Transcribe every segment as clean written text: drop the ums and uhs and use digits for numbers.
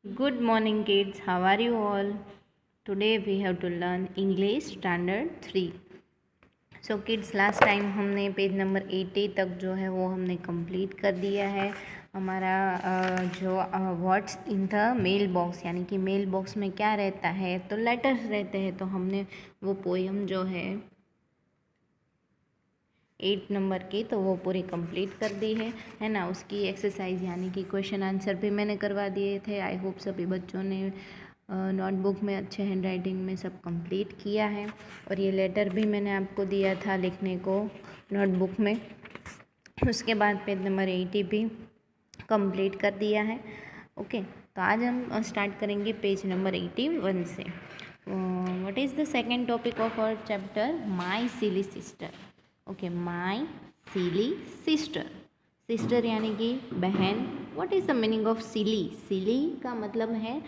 Good morning, kids. How are you all? Today we have to learn English Standard 3. So kids, last time हमने page number 80 तक जो है वो हमने complete कर दिया है। हमारा जो what's in the mail box, यानी कि मेल बॉक्स में क्या रहता है, तो लेटर्स रहते हैं। तो हमने वो पोएम जो है 8 नंबर की, तो वो पूरी कंप्लीट कर दी है ना। उसकी एक्सरसाइज यानी कि क्वेश्चन आंसर भी मैंने करवा दिए थे। आई होप सभी बच्चों ने नोटबुक में अच्छे हैंड राइटिंग में सब कंप्लीट किया है। और ये लेटर भी मैंने आपको दिया था लिखने को नोटबुक में। उसके बाद पेज नंबर 80 भी कंप्लीट कर दिया है। ओके, तो आज हम स्टार्ट करेंगे पेज नंबर 81 से। What is the second topic of our chapter? My silly sister. Okay, my silly sister. Sister यानी कि बहन। What is the meaning of silly? Silly का मतलब है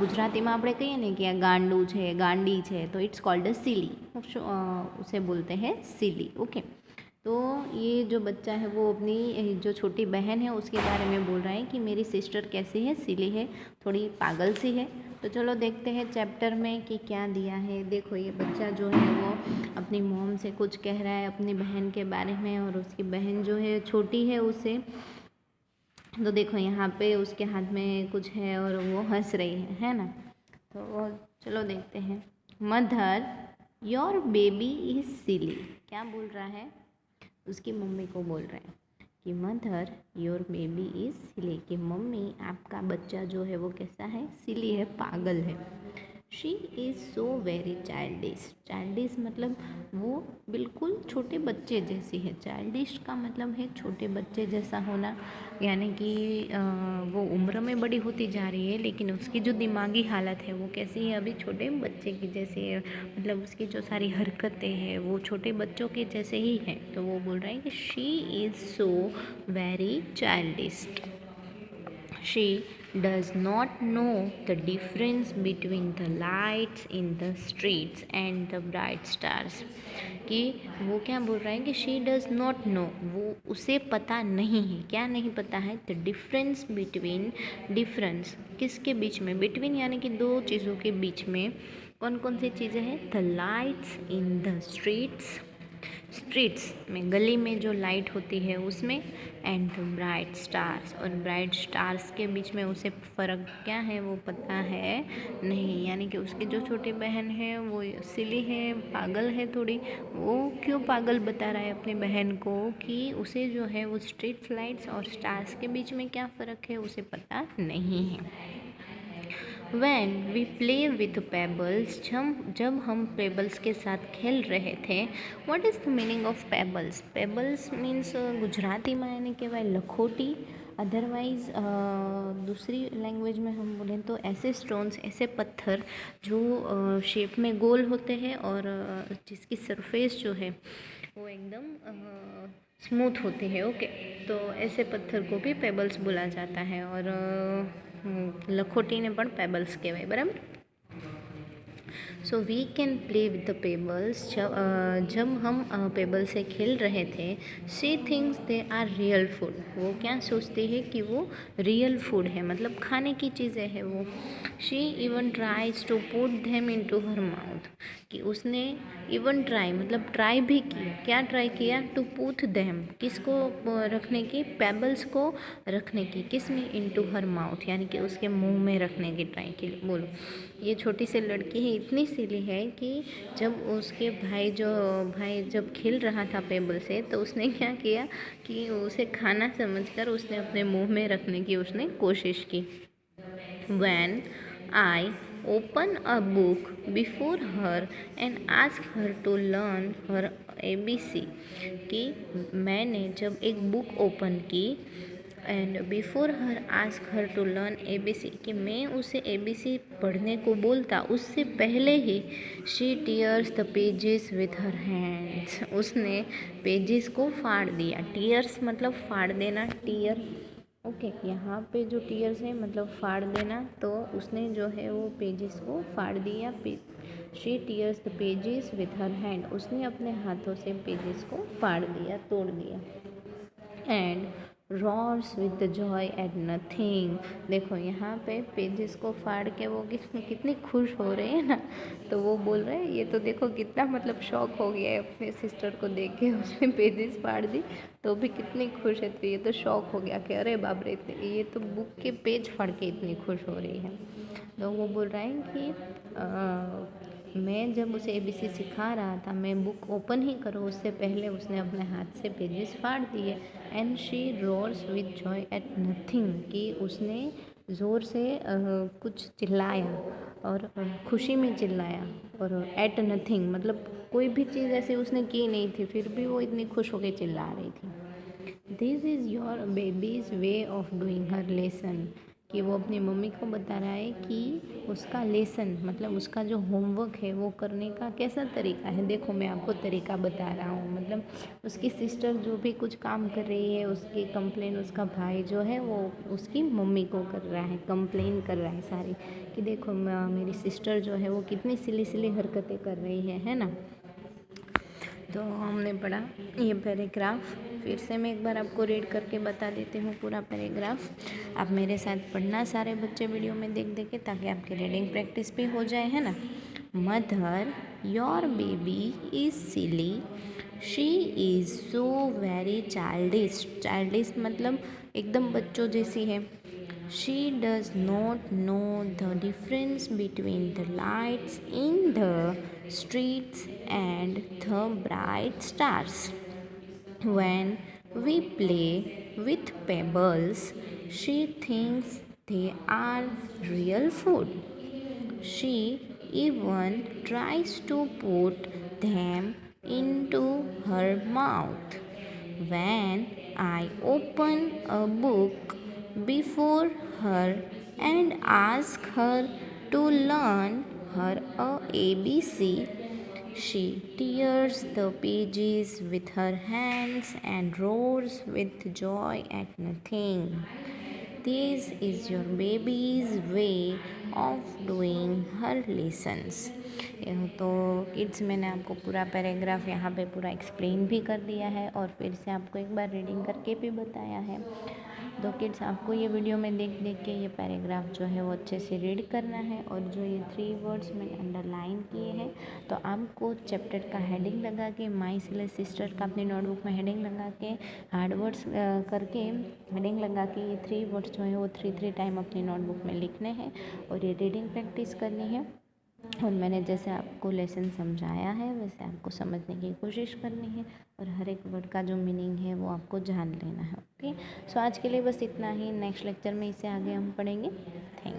ગુજરાતીમાં આપણે કહીએ ને કે આ ગાંડું છે, ગાંડી છે, તો ઇટ્સ कॉल्ड सिली। उसे बोलते हैं सिली। ओके, तो ये जो बच्चा है वो अपनी जो छोटी बहन है उसके बारे में बोल रहा है कि मेरी सिस्टर कैसी है, सिली है, थोड़ी पागल सी है। तो चलो देखते हैं चैप्टर में कि क्या दिया है। देखो, ये बच्चा जो है वो अपनी मॉम से कुछ कह रहा है अपनी बहन के बारे में, और उसकी बहन जो है छोटी है उससे। तो देखो यहाँ पे उसके हाथ में कुछ है और वो हंस रही है ना। तो चलो देखते हैं। मदर, योर बेबी इज सिली। क्या बोल रहा है? उसकी मम्मी को बोल रहे हैं कि मदर, योर बेबी इज़ सिली, कि मम्मी आपका बच्चा जो है वो कैसा है? सिली है, पागल है। She is so very childish. Childish मतलब वो बिल्कुल छोटे बच्चे जैसी है। चाइल्डिश का मतलब है छोटे बच्चे जैसा होना, यानी कि वो उम्र में बड़ी होती जा रही है लेकिन उसकी जो दिमागी हालत है वो कैसी है? अभी छोटे बच्चे की जैसी है। मतलब उसकी जो सारी हरकतें हैं वो छोटे बच्चों के जैसे ही हैं। तो वो बोल रहे हैं कि she is so very childish. She does not know the difference between the lights in the streets and the bright stars। कि वो क्या बोल रहा है कि she does not know, वो उसे पता नहीं है। क्या नहीं पता है? the difference between, डिफरेंस किसके बीच में? between यानी कि दो चीज़ों के बीच में कौन कौन सी चीज़ें हैं? the lights in the streets, streets में, गली में जो लाइट होती है उसमें, एंड द ब्राइट स्टार्स, और ब्राइट स्टार्स के बीच में उसे फ़र्क क्या है वो पता है नहीं। यानी कि उसकी जो छोटी बहन है वो सिली है, पागल है थोड़ी। वो क्यों पागल बता रहा है अपनी बहन को? कि उसे जो है वो स्ट्रीट लाइट्स और स्टार्स के बीच में क्या फ़र्क है उसे पता नहीं है। When we play with pebbles, जब हम पेबल्स के साथ खेल रहे थे। What is the meaning of pebbles? Pebbles means गुजरातीમાં એને કહેવાય લખોટી। अदरवाइज़ दूसरी लैंग्वेज में हम बोलें तो ऐसे स्टोन्स, ऐसे पत्थर जो शेप में गोल होते हैं और जिसकी सरफेस जो है वो एकदम स्मूथ होती है। ओके, तो ऐसे पत्थर को भी पेबल्स बोला जाता है। और લખોટીને પણ પેબલ્સ કહેવાય, બરાબર। So we can play with the pebbles. जब हम पेबल से खेल रहे थे। She thinks they are real food. वो क्या सोचती है कि वो रियल फूड है, मतलब खाने की चीज़ें हैं वो। She even tries to put them into her mouth, कि उसने इवन ट्राई मतलब ट्राई भी किया। क्या ट्राई किया? टू पुट देम, किसको रखने की? पेबल्स को रखने की। किस में? इन टू हर माउथ, यानी कि उसके मुंह में रखने की ट्राई की। बोलो, ये छोटी सी लड़की है, इतनी सिली है कि जब उसके भाई जब खेल रहा था पेबल से, तो उसने क्या किया कि उसे खाना समझकर उसने अपने मुंह में रखने की उसने कोशिश की। When I open a book before her and ask her to learn her ABC, कि मैंने जब एक बुक ओपन की and before her ask her to learn ABC, कि मैं उसे ABC पढ़ने को बोलता उससे पहले ही she tears the pages with her hands, उसने पेजेस को फाड़ दिया। टीयर्स मतलब फाड़ देना, टीयर। ओके, यहाँ पे जो टीयर्स है मतलब फाड़ देना, तो उसने जो है वो पेजेस को फाड़ दिया। She tears the pages with her hand, उसने अपने हाथों से पेजेस को फाड़ दिया, तोड़ दिया। And roars with joy at nothing। देखो यहाँ पे पेजेस को फाड़ के वो कितनी खुश हो रहे हैं ना। तो वो बोल रहे हैं, ये तो देखो कितना मतलब शॉक हो गया है अपने सिस्टर को देख के, उसने पेजेस फाड़ दी तो भी कितनी खुश है। तो ये तो शॉक हो गया कि अरे बाप रे, ये तो बुक के पेज फाड़ के इतनी खुश हो रही है। तो वो बोल रहा है कि मैं जब उसे ABC सिखा रहा था, मैं बुक ओपन ही करूँ उससे पहले उसने अपने हाथ से पेजेस फाड़ दिए। And she roars with joy at nothing, कि उसने ज़ोर से कुछ चिल्लाया और खुशी में चिल्लाया। और एट नथिंग मतलब कोई भी चीज़ ऐसी उसने की नहीं थी, फिर भी वो इतनी खुश होकर चिल्ला रही थी। This is your babies way of doing her lesson, कि वो अपनी मम्मी को बता रहा है कि उसका लेसन मतलब उसका जो होमवर्क है वो करने का कैसा तरीका है। देखो मैं आपको तरीका बता रहा हूँ। मतलब उसकी सिस्टर जो भी कुछ काम कर रही है, उसकी कंप्लेन उसका भाई जो है वो उसकी मम्मी को कर रहा है, कंप्लेन कर रहा है सारी, कि देखो मेरी सिस्टर जो है वो कितनी सिली सिली हरकतें कर रही है ना। तो हमने पढ़ा ये पैराग्राफ, फिर से मैं एक बार आपको रीड करके बता देती हूँ पूरा पैराग्राफ। आप मेरे साथ पढ़ना सारे बच्चे वीडियो में देख देख के, ताकि आपकी रीडिंग प्रैक्टिस भी हो जाए, है ना। Mother, your baby is silly, she is so very childish. Childish मतलब एकदम बच्चों जैसी है। She does not know the difference between the lights in the streets and the bright stars. When we play with pebbles, she thinks they are real food. She even tries to put them into her mouth. When I open a book before her and ask her to learn her ABC, she tears the pages with her hands and roars with joy at nothing. This is your baby's way of doing her lessons। तो kids मैंने आपको पूरा paragraph यहाँ पे पूरा explain भी कर दिया है और फिर से आपको एक बार रीडिंग करके भी बताया है। तो किड्स आपको ये वीडियो में देख देख के ये पैराग्राफ जो है वो अच्छे से रीड करना है। और जो ये 3 वर्ड्स मैंने अंडरलाइन किए हैं, तो आपको चैप्टर का हेडिंग लगा के, माई सिले सिस्टर का अपनी नोटबुक में हेडिंग लगा के, हार्ड वर्ड्स करके हेडिंग लगा के, ये 3 वर्ड्स जो है वो 3 टाइम अपनी नोटबुक में लिखने हैं और ये रीडिंग प्रैक्टिस करनी है। और मैंने जैसे आपको लेसन समझाया है वैसे आपको समझने की कोशिश करनी है और हर एक वर्ड का जो मीनिंग है वो आपको जान लेना है। ओके, सो आज के लिए बस इतना ही। नेक्स्ट लेक्चर में इससे आगे हम पढ़ेंगे। थैंक